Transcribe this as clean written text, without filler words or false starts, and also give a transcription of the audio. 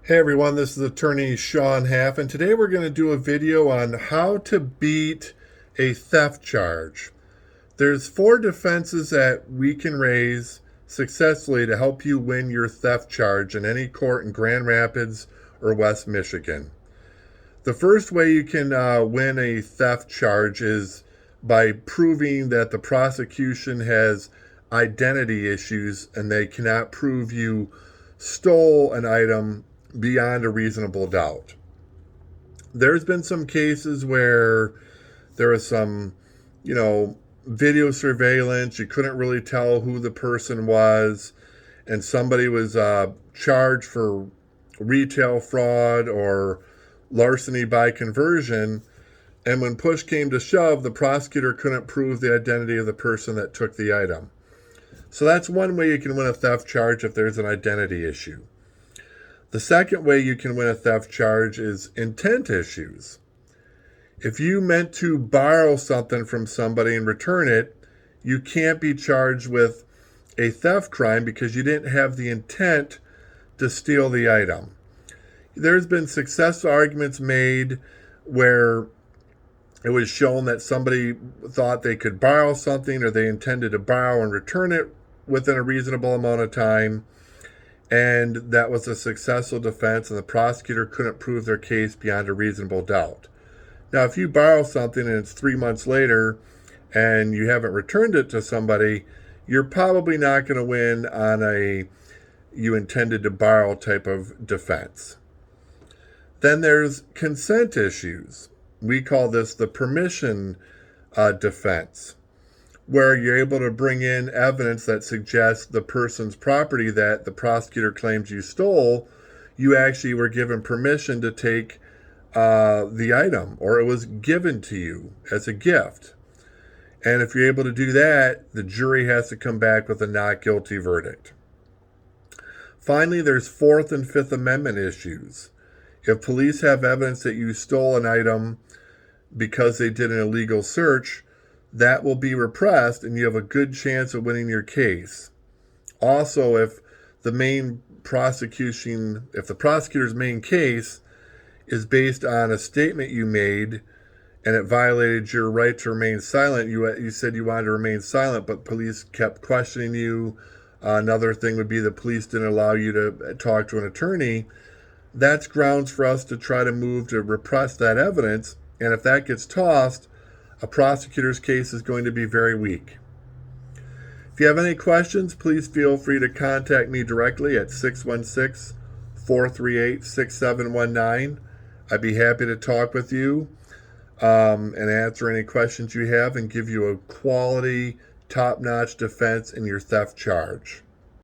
Hey everyone, this is attorney Sean Haff, and today we're going to do a video on how to beat a theft charge. There's 4 defenses that we can raise successfully to help you win your theft charge in any court in Grand Rapids or West Michigan. The first way you can win a theft charge is by proving that the prosecution has identity issues and they cannot prove you stole an item beyond a reasonable doubt. There's been some cases where there was some, video surveillance. You couldn't really tell who the person was, and somebody was charged for retail fraud or larceny by conversion. And when push came to shove, the prosecutor couldn't prove the identity of the person that took the item. So that's one way you can win a theft charge if there's an identity issue. The second way you can win a theft charge is intent issues. If you meant to borrow something from somebody and return it, you can't be charged with a theft crime because you didn't have the intent to steal the item. There's been successful arguments made where it was shown that somebody thought they could borrow something or they intended to borrow and return it within a reasonable amount of time, and that was a successful defense and the prosecutor couldn't prove their case beyond a reasonable doubt. Now, if you borrow something and it's 3 months later and you haven't returned it to somebody, you're probably not going to win on a you intended to borrow type of defense. Then there's consent issues. We call this the permission defense, where you're able to bring in evidence that suggests the person's property that the prosecutor claims you stole, you actually were given permission to take the item, or it was given to you as a gift. And if you're able to do that, the jury has to come back with a not guilty verdict. Finally, there's Fourth and Fifth Amendment issues. If police have evidence that you stole an item because they did an illegal search, that will be repressed and you have a good chance of winning your case. Also, if the prosecutor's main case is based on a statement you made and it violated your right to remain silent, you said you wanted to remain silent, but police kept questioning you. Another thing would be the police didn't allow you to talk to an attorney. That's grounds for us to try to move to repress that evidence. And if that gets tossed, a prosecutor's case is going to be very weak. If you have any questions, please feel free to contact me directly at 616-438-6719. I'd be happy to talk with you and answer any questions you have and give you a quality, top-notch defense in your theft charge.